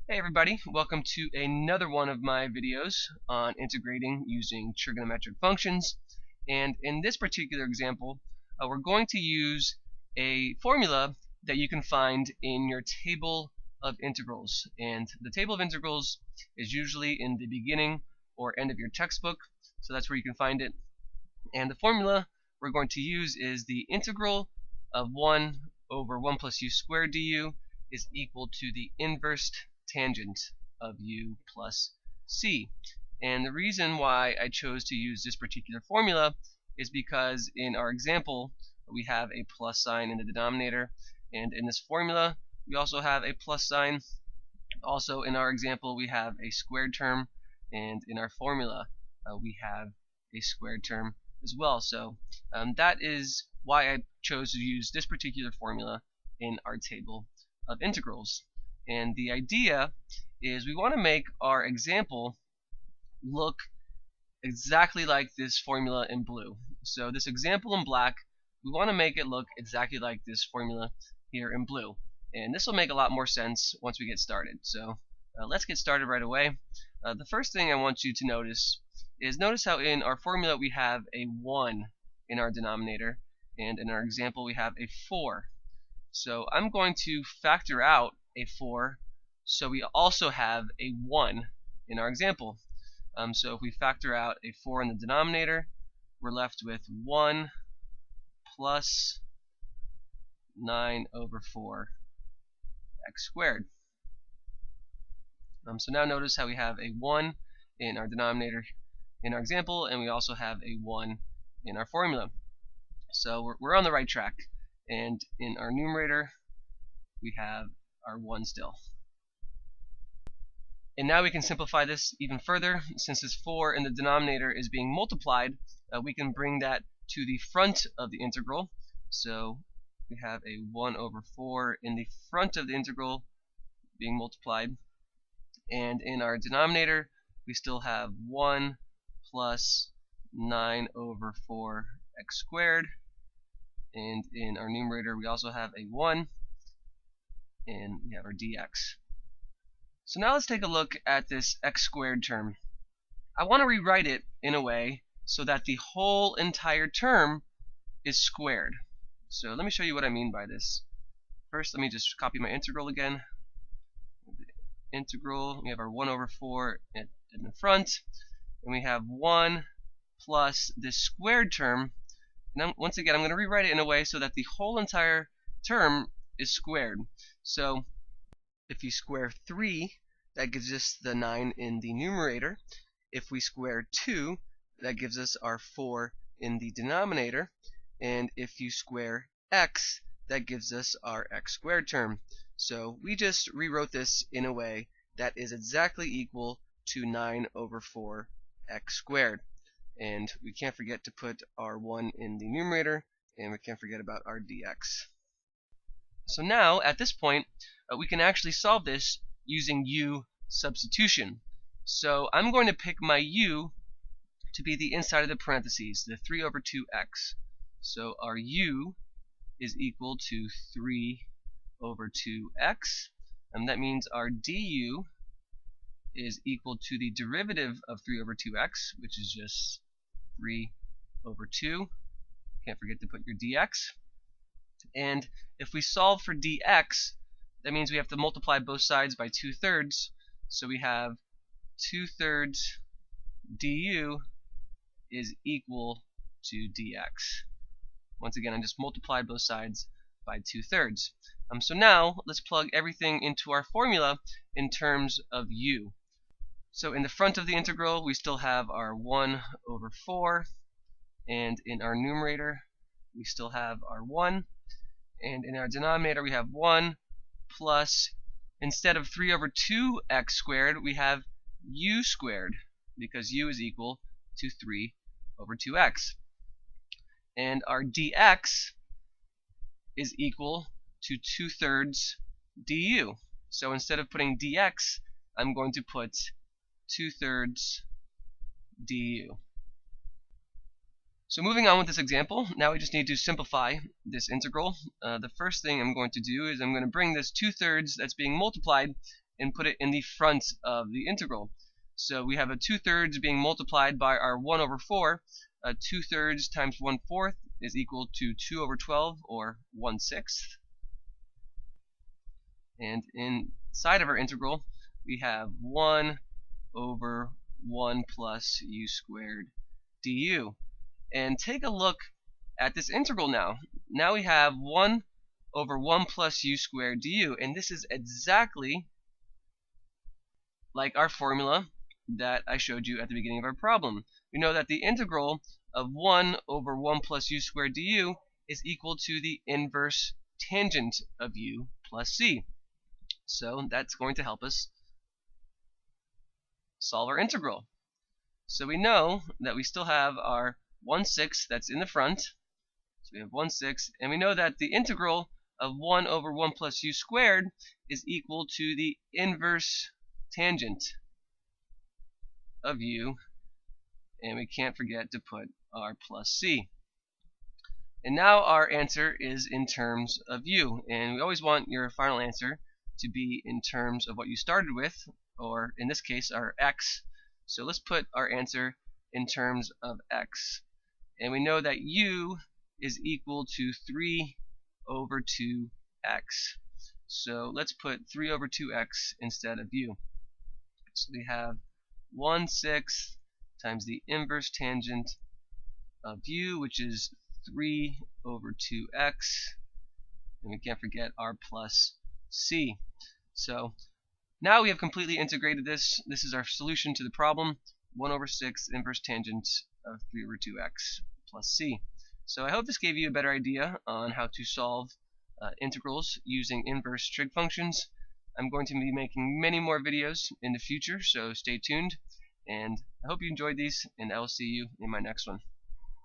Hey everybody, welcome to another one of my videos on integrating using trigonometric functions. And in this particular example, we're going to use a formula that you can find in your table of integrals. And the table of integrals is usually in the beginning or end of your textbook, so that's where you can find it. And the formula we're going to use is the integral of 1 over 1 plus u squared du is equal to the inverse tangent of u plus c. And the reason why I chose to use this particular formula is because in our example we have a plus sign in the denominator, and in this formula we also have a plus sign. Also in our example we have a squared term, and in our formula we have a squared term as well. So that is why I chose to use this particular formula in our table of integrals. And the idea is we want to make our example look exactly like this formula in blue. So this example in black, we want to make it look exactly like this formula here in blue. And this will make a lot more sense once we get started. So let's get started right away. The first thing I want you to notice is how in our formula we have a 1 in our denominator, and in our example we have a 4. So I'm going to factor out a 4, so we also have a 1 in our example. So if we factor out a 4 in the denominator, we're left with 1 plus 9 over 4 x squared. So now notice how we have a 1 in our denominator in our example, and we also have a 1 in our formula. So we're on the right track. And in our numerator we have our 1 still. And now we can simplify this even further. Since this 4 in the denominator is being multiplied, we can bring that to the front of the integral. So we have a 1 over 4 in the front of the integral being multiplied. And in our denominator we still have 1 plus 9 over 4 x squared. And in our numerator we also have a 1, and we have our dx. So now let's take a look at this x squared term. I want to rewrite it in a way so that the whole entire term is squared. So let me show you what I mean by this. First, let me just copy my integral again. The integral, we have our 1 over 4 in the front, and we have 1 plus this squared term. Now, once again, I'm going to rewrite it in a way so that the whole entire term is squared. So if you square 3, that gives us the 9 in the numerator. If we square 2, that gives us our 4 in the denominator. And if you square x, that gives us our x squared term. So we just rewrote this in a way that is exactly equal to 9 over 4 x squared. And we can't forget to put our 1 in the numerator, and we can't forget about our dx. So now, at this point, we can actually solve this using u substitution. So I'm going to pick my u to be the inside of the parentheses, the 3 over 2x. So our u is equal to 3 over 2x, and that means our du is equal to the derivative of 3 over 2x, which is just 3 over 2. Can't forget to put your dx. And if we solve for dx, that means we have to multiply both sides by 2/3. So we have 2/3 du is equal to dx. Once again, I just multiplied both sides by 2/3. So now let's plug everything into our formula in terms of u. So in the front of the integral we still have our 1 over 4, and in our numerator we still have our 1, and in our denominator we have 1 plus, instead of 3 over 2x squared, we have u squared, because u is equal to 3 over 2x. And our dx is equal to 2/3 du. So instead of putting dx, I'm going to put 2/3 du. So moving on with this example, now we just need to simplify this integral. The first thing I'm going to do is I'm going to bring this 2/3 that's being multiplied and put it in the front of the integral. So we have a 2/3 being multiplied by our 1 over 4. 2/3 times 1/4 is equal to 2 over 12, or 1/6. And inside of our integral, we have 1 over 1 plus u squared du. And take a look at this integral now. Now we have 1 over 1 plus u squared du, and this is exactly like our formula that I showed you at the beginning of our problem. We know that the integral of 1 over 1 plus u squared du is equal to the inverse tangent of u plus c. So that's going to help us solve our integral. So we know that we still have our 1/6 that's in the front. So we have 1/6, and we know that the integral of 1 over 1 plus u squared is equal to the inverse tangent of u, and we can't forget to put r plus c. And now our answer is in terms of u, and we always want your final answer to be in terms of what you started with, or in this case our x. So let's put our answer in terms of x. And we know that u is equal to 3 over 2x. So let's put 3 over 2x instead of u. So we have 1/6 times the inverse tangent of u, which is 3 over 2x. And we can't forget r plus c. So now we have completely integrated this. This is our solution to the problem, 1 over 6 inverse tangent of 3 over 2x plus c. So I hope this gave you a better idea on how to solve integrals using inverse trig functions. I'm going to be making many more videos in the future, so stay tuned. And I hope you enjoyed these, and I will see you in my next one.